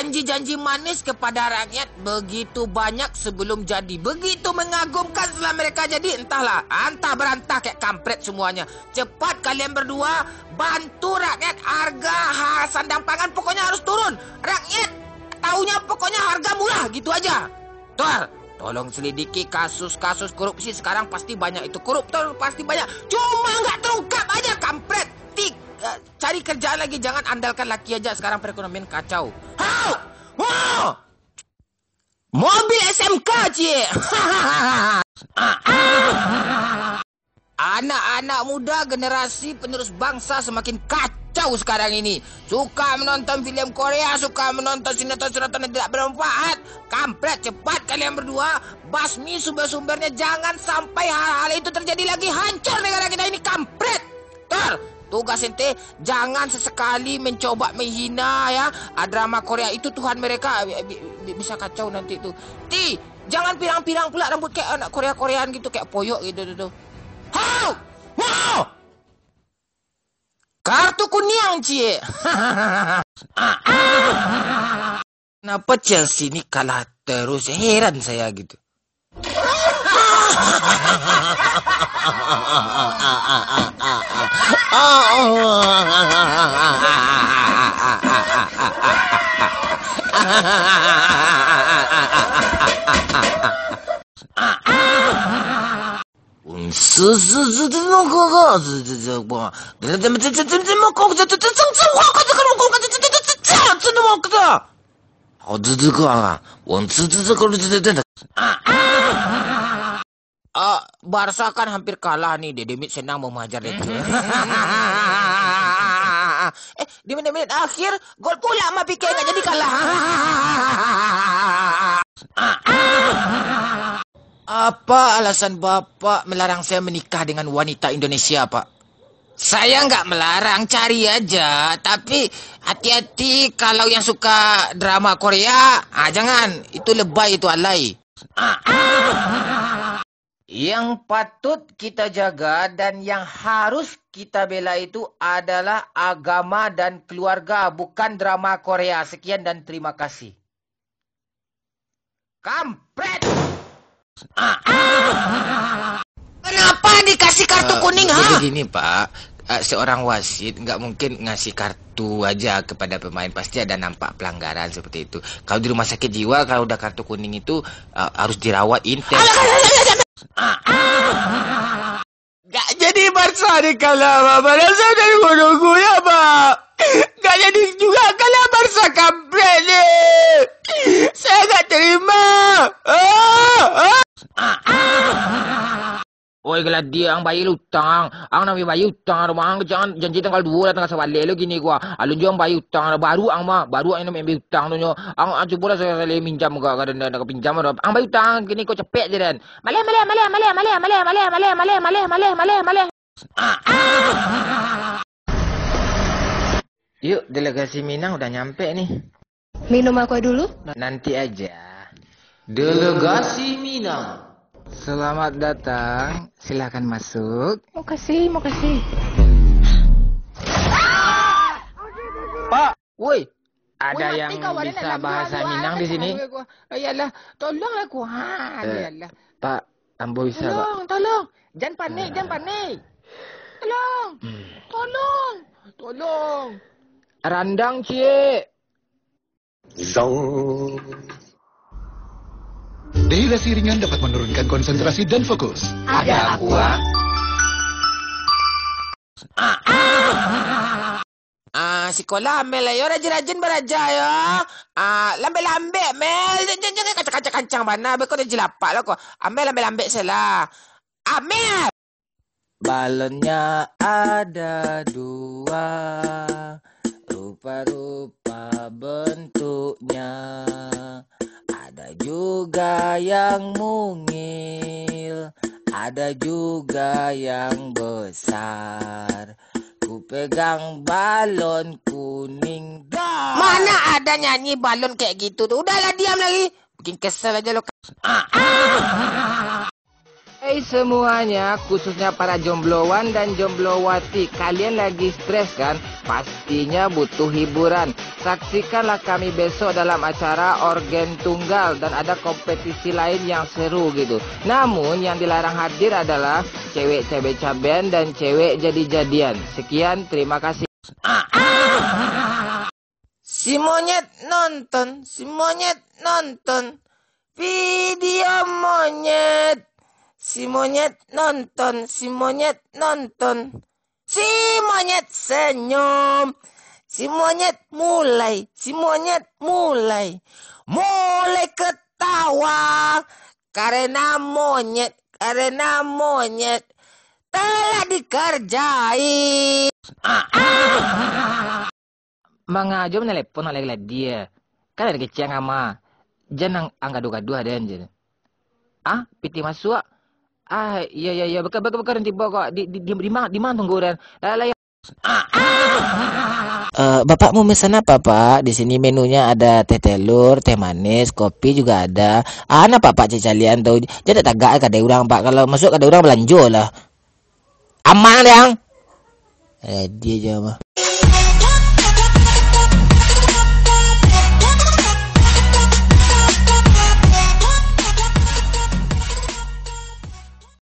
Janji-janji manis kepada rakyat begitu banyak sebelum jadi. Begitu mengagumkan setelah mereka jadi. Entahlah, antah berantah kayak kampret semuanya. Cepat kalian berdua bantu rakyat. Harga sandang pangan pokoknya harus turun. Rakyat taunya pokoknya harga murah gitu aja. Tuar, tolong selidiki kasus-kasus korupsi. Sekarang pasti banyak itu. Koruptor pasti banyak. Cuma nggak terungkap aja kampret. Cari kerjaan lagi, jangan andalkan laki aja. Sekarang perekonomian kacau. Wow! Mobil SMK, cie. Anak-anak muda generasi penerus bangsa semakin kacau sekarang ini. Suka menonton film Korea, suka menonton sinetron-sinetron yang tidak bermanfaat. Kampret, cepat kalian berdua basmi sumber-sumbernya. Jangan sampai hal-hal itu terjadi lagi. Hancur negara kita ini, kampret. Tugas ente jangan sesekali mencoba menghina ya. Drama Korea itu Tuhan mereka. Bisa kacau nanti tuh. Jangan pirang-pirang pula rambut kayak anak Korea-Koreaan gitu, kayak poyok gitu tuh. Wow! Kartu kuning, cie. Kenapa Chelsea ini kalah terus? Heran saya gitu. Barca kan hampir kalah nih. Dedemit senang memajar itu. Di menit-menit akhir gol pula sama Pique, nggak jadi kalah. Apa alasan Bapak melarang saya menikah dengan wanita Indonesia, Pak? Saya nggak melarang, cari aja. Tapi hati-hati kalau yang suka drama Korea, jangan. Itu lebay, itu alay. Yang patut kita jaga dan yang harus kita bela itu adalah agama dan keluarga, bukan drama Korea. Sekian dan terima kasih. Kampret! Kenapa dikasih kartu kuning, Begini, Pak. Seorang wasit nggak mungkin ngasih kartu aja kepada pemain. Pasti ada nampak pelanggaran seperti itu. Kalau di rumah sakit jiwa, kalau udah kartu kuning itu harus dirawat intens. Gak jadi Barca dikalah, Pak. Barca dari menunggu ya, Pak. Gak jadi juga kalah Barca, kampret nih. Saya gak terima. Oi Gladi, ang bayi utang. Ang nami bayi utang. Ang jangan janji tanggal 2 tanggal sawale lo gini gua. Alun jo ang bayi utang. Baru ang baru ang nami utang tu nyo. Ang coba lah saya minjam gua kada nak pinjam. Ang bayi utang gini kau cepet je dan. Male. Yuk, delegasi Minang udah nyampe nih. Minum aku dulu? Nanti aja. Delegasi Minang. Selamat datang. Silakan masuk. Makasih. Pak, woi. Ada yang bisa bahasa Minang di sini? Ayalah, tolonglah aku. Ayalah. Pak, ambo bisa, Pak. Tolong. Jangan panik. Tolong. Randang, cie. Zong. Dehidrasi ringan dapat menurunkan konsentrasi dan fokus. Ada aqua. Sekolah Mel yo rajin-rajin beraja yo. Lambe-lambe Mel. Jangan kancang-kancang mana. Beko dah jilapak lah kok. Amel lambe-lambe salah. Amel. Balonnya ada 2. Rupa-rupa bentuknya. Ada juga yang mungil, ada juga yang besar. Ku pegang balon kuning dah. Mana ada nyanyi balon kayak gitu tuh. Udahlah, diam lagi. Bikin kesel aja lo. Hai semuanya, khususnya para jomblowan dan jomblowati, kalian lagi stres kan? Pastinya butuh hiburan. Saksikanlah kami besok dalam acara organ tunggal dan ada kompetisi lain yang seru gitu. Namun yang dilarang hadir adalah cewek-cewek cabean dan cewek jadi-jadian. Sekian, terima kasih. Si monyet nonton video monyet. Si monyet nonton. Si monyet senyum. Si monyet mulai ketawa karena monyet telah dikerjai. Mga jom telepon oleh dia. Kan ada kecil ama. Jangan angga dua-dua dan je. Piti masuk. Iya, bekal nanti bawa kok di mana tungguran. Bapak mau pesan apa, Pak? Di sini menunya ada teh telur, teh manis, kopi juga ada. Apa Pak cicalian tuh? Jadi tagak kada urang, Pak. Kalau masuk kada urang belanja lah. Aman, yang. Dia aja mah.